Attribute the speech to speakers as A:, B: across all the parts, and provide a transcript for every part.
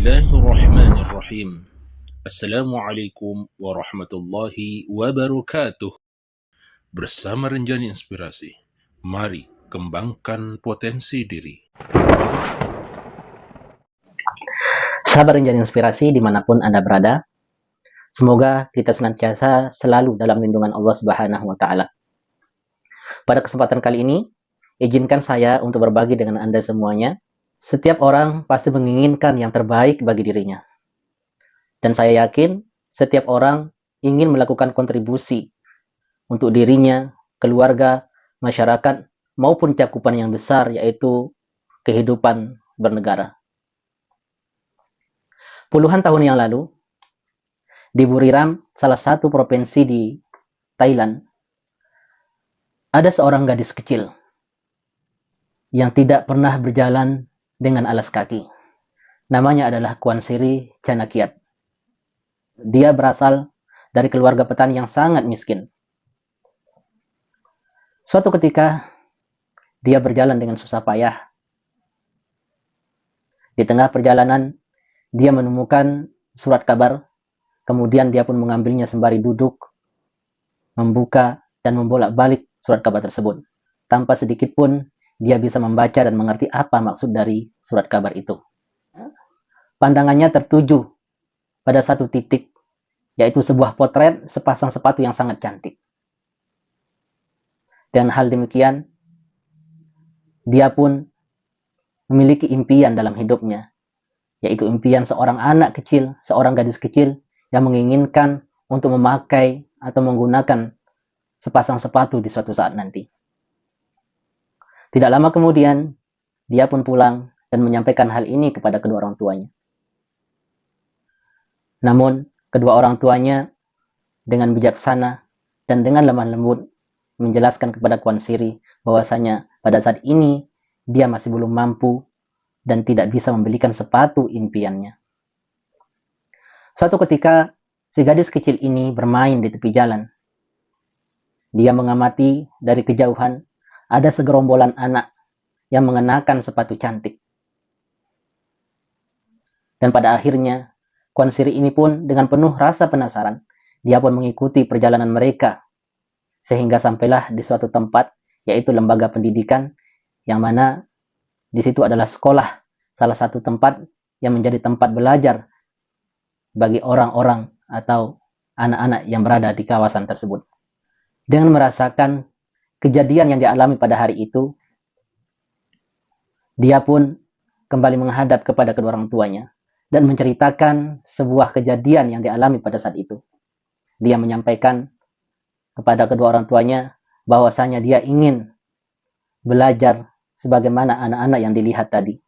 A: Bismillahirrahmanirrahim. Assalamualaikum warahmatullahi wabarakatuh. Bersama Renjani Inspirasi, mari kembangkan potensi diri.
B: Sahabat Renjani Inspirasi dimanapun Anda berada, semoga kita senantiasa selalu dalam lindungan Allah Subhanahu wa Ta'ala. Pada kesempatan kali ini, izinkan saya untuk berbagi dengan Anda semuanya. Setiap orang pasti menginginkan yang terbaik bagi dirinya. Dan saya yakin setiap orang ingin melakukan kontribusi untuk dirinya, keluarga, masyarakat, maupun cakupan yang besar, yaitu kehidupan bernegara. Puluhan tahun yang lalu, di Buriram, salah satu provinsi di Thailand, ada seorang gadis kecil yang tidak pernah berjalan dengan alas kaki. Namanya adalah Kuan Siri Chanakiat. Dia berasal dari keluarga petani yang sangat miskin. Suatu ketika, dia berjalan dengan susah payah. Di tengah perjalanan, dia menemukan surat kabar. Kemudian dia pun mengambilnya sembari duduk, membuka dan membolak-balik surat kabar tersebut. Tanpa sedikit pun dia bisa membaca dan mengerti apa maksud dari surat kabar itu. Pandangannya tertuju pada satu titik, yaitu sebuah potret sepasang sepatu yang sangat cantik. Dan hal demikian, dia pun memiliki impian dalam hidupnya, yaitu impian seorang anak kecil, seorang gadis kecil yang menginginkan untuk memakai atau menggunakan sepasang sepatu di suatu saat nanti. Tidak lama kemudian, dia pun pulang dan menyampaikan hal ini kepada kedua orang tuanya. Namun, kedua orang tuanya dengan bijaksana dan dengan lemah lembut menjelaskan kepada Kuan Siri bahwasanya pada saat ini dia masih belum mampu dan tidak bisa membelikan sepatu impiannya. Suatu ketika, si gadis kecil ini bermain di tepi jalan. Dia mengamati dari kejauhan ada segerombolan anak yang mengenakan sepatu cantik. Dan pada akhirnya, Kuan Siri ini pun dengan penuh rasa penasaran, dia pun mengikuti perjalanan mereka, sehingga sampailah di suatu tempat, yaitu lembaga pendidikan, yang mana di situ adalah sekolah, salah satu tempat yang menjadi tempat belajar bagi orang-orang atau anak-anak yang berada di kawasan tersebut. Dengan merasakan kejadian yang dialami pada hari itu, dia pun kembali menghadap kepada kedua orang tuanya dan menceritakan sebuah kejadian yang dialami pada saat itu. Dia menyampaikan kepada kedua orang tuanya bahwasanya dia ingin belajar sebagaimana anak-anak yang dilihat tadi.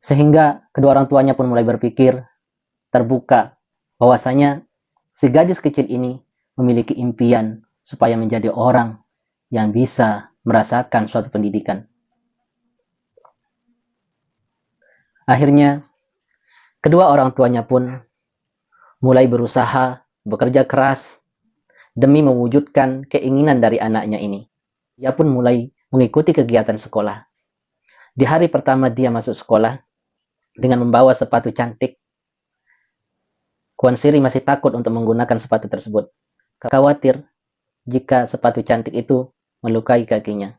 B: Sehingga kedua orang tuanya pun mulai berpikir terbuka bahwasanya si gadis kecil ini memiliki impian supaya menjadi orang yang bisa merasakan suatu pendidikan. Akhirnya, kedua orang tuanya pun mulai berusaha bekerja keras demi mewujudkan keinginan dari anaknya ini. Dia pun mulai mengikuti kegiatan sekolah. Di hari pertama dia masuk sekolah dengan membawa sepatu cantik, Kuan Siri masih takut untuk menggunakan sepatu tersebut. Khawatir jika sepatu cantik itu melukai kakinya.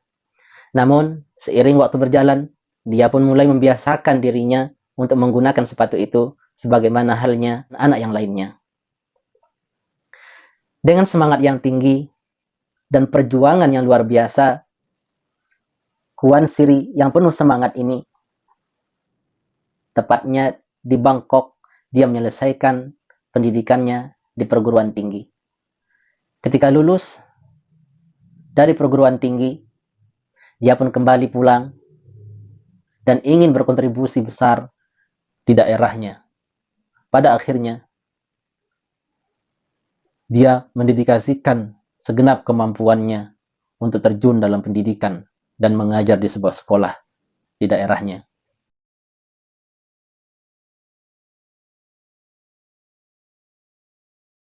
B: Namun, seiring waktu berjalan, dia pun mulai membiasakan dirinya untuk menggunakan sepatu itu sebagaimana halnya anak yang lainnya. Dengan semangat yang tinggi dan perjuangan yang luar biasa, Kuan Siri yang penuh semangat ini, tepatnya di Bangkok, dia menyelesaikan pendidikannya di perguruan tinggi. Ketika lulus dari perguruan tinggi, dia pun kembali pulang dan ingin berkontribusi besar di daerahnya. Pada akhirnya, dia mendedikasikan segenap kemampuannya untuk terjun dalam pendidikan dan mengajar di sebuah sekolah di daerahnya.